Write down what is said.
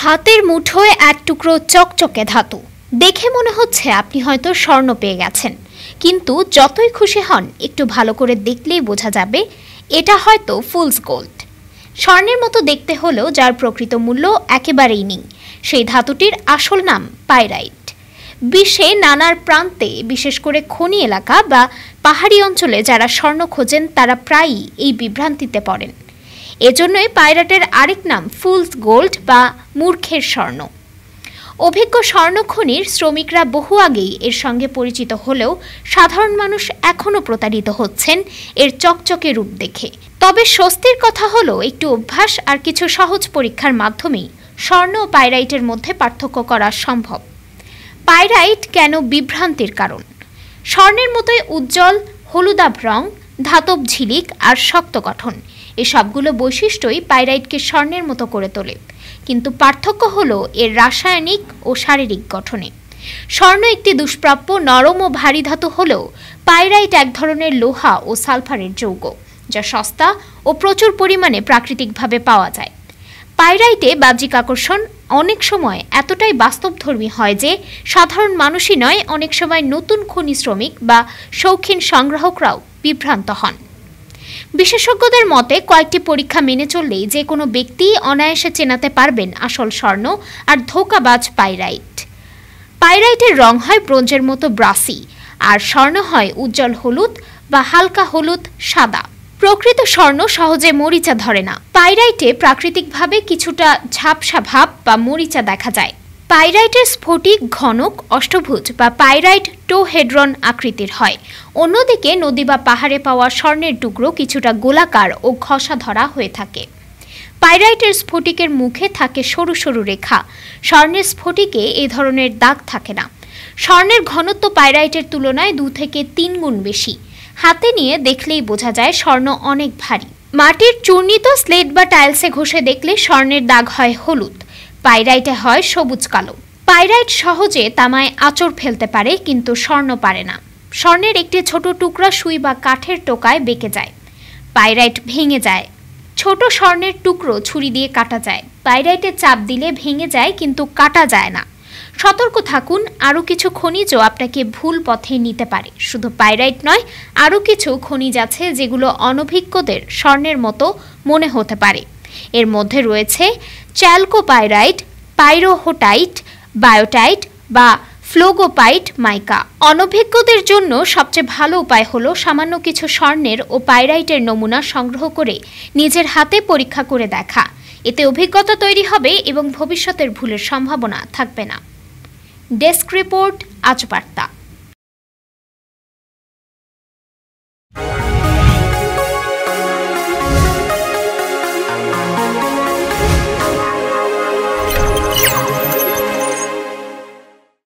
হাতের মুঠোয় এক টুকরো চকচকে ধাতু দেখে মনে হচ্ছে আপনি হয়তো স্বর্ণ পেয়ে গেছেন, কিন্তু যতই খুশি হন একটু ভালো করে দেখলেই বোঝা যাবে এটা হয়তো ফুলস গোল্ড। স্বর্ণের মতো দেখতে হলেও যার প্রকৃত মূল্য একেবারেই নেই, সেই ধাতুটির আসল নাম পাইরাইট। বিশ্বে নানার প্রান্তে, বিশেষ করে খনি এলাকা বা পাহাড়ি অঞ্চলে যারা স্বর্ণ খোঁজেন তারা প্রায়ই এই বিভ্রান্তিতে পড়েন। এজন্যই পাইরাইটের আরেক নাম ফুলস গোল্ড বা মূর্খের স্বর্ণ। অভিজ্ঞ স্বর্ণ খনির শ্রমিকরা বহু আগেই এর সঙ্গে পরিচিত হলেও সাধারণ মানুষ এখনও প্রতারিত হচ্ছেন এর চকচকে রূপ দেখে। তবে স্বস্তির কথা হলো একটু অভ্যাস আর কিছু সহজ পরীক্ষার মাধ্যমেই স্বর্ণ ও পাইরাইটের মধ্যে পার্থক্য করা সম্ভব। পাইরাইট কেন বিভ্রান্তির কারণ? স্বর্ণের মতোই উজ্জ্বল হলুদাভ রং, ধাতব ঝিলিক আর শক্ত গঠন, এই সবগুলো বৈশিষ্ট্যই পাইরাইটকে স্বর্ণের মতো করে তোলে, কিন্তু পার্থক্য হলো এর রাসায়নিক ও শারীরিক গঠনে। স্বর্ণ একটি দুষ্প্রাপ্য নরম ও ভারী ধাতু হলেও পাইরাইট এক ধরনের লোহা ও সালফারের যৌগ, যা সস্তা ও প্রচুর পরিমাণে প্রাকৃতিকভাবে পাওয়া যায়। পাইরাইটে বাহ্যিক আকর্ষণ অনেক সময় এতটাই বাস্তবধর্মী হয় যে সাধারণ মানুষই নয়, অনেক সময় নতুন খনি শ্রমিক বা শৌখিন সংগ্রাহকরাও বিভ্রান্ত হন। বিশেষজ্ঞদের মতে কয়েকটি পরীক্ষা মেনে চললেই যে কোনো ব্যক্তি অনায়াসে চেনাতে পারবেন আসল স্বর্ণ আর ধোঁকাবাজ পাইরাইট। পাইরাইটের রং হয় ব্রোঞ্জের মতো ব্রাসি, আর স্বর্ণ হয় উজ্জ্বল হলুদ বা হালকা হলুদ সাদা। প্রকৃত স্বর্ণ সহজে মরিচা ধরে না। পাইরাইটে প্রাকৃতিকভাবে কিছুটা ঝাপসা ভাব বা মরিচা দেখা যায়। পাইরাইটের স্ফটিক ঘনক অষ্টভুজ বা পাইরাইট টোহেড্রন আকৃতির হয়। অন্যদিকে নদী বা পাহাড়ে পাওয়া স্বর্ণের টুকরো কিছুটা গোলাকার ও ঘষা ধরা হয়ে থাকে। পাইরাইটের স্ফটিকের মুখে থাকে সরু সরু রেখা, স্বর্ণের স্ফটিকে এই ধরনের দাগ থাকে না। স্বর্ণের ঘনত্ব পাইরাইটের তুলনায় 2 থেকে 3 গুণ বেশি। হাতে নিয়ে দেখলেই বোঝা যায় স্বর্ণ অনেক ভারী। মাটির চূর্ণিত স্লেট বা টাইলসে ঘষে দেখলে স্বর্ণের দাগ হয় হলুদ, পাইরাইটে হয় সবুজ কালো। পাইরাইট সহজে তামায় আঁচড় ফেলতে পারে, কিন্তু স্বর্ণ পারে না। স্বর্ণের একটি ছোট টুকরা সুই বা কাঠের টোকায় বেঁকে যায়, পাইরাইট ভেঙে যায়। ছোট স্বর্ণের টুকরো ছুরি দিয়ে কাটা যায়, পাইরাইটে চাপ দিলে ভেঙে যায় কিন্তু কাটা যায় না। সতর্ক থাকুন, আরও কিছু খনিজ আপনাকে ভুল পথে নিতে পারে। শুধু পাইরাইট নয়, আরও কিছু খনিজ আছে যেগুলো অনভিজ্ঞদের স্বর্ণের মতো মনে হতে পারে। এর মধ্যে রয়েছে চ্যালকোপাইরাইট, পাইরোহোটাইট, বায়োটাইট বা ফ্লোগোপাইট মাইকা। অনভিজ্ঞদের জন্য সবচেয়ে ভালো উপায় হলো সামান্য কিছু স্বর্ণের ও পাইরাইটের নমুনা সংগ্রহ করে নিজের হাতে পরীক্ষা করে দেখা। এতে অভিজ্ঞতা তৈরি হবে এবং ভবিষ্যতের ভুলের সম্ভাবনা থাকবে না। ডেস্ক রিপোর্ট, আজ বার্তা।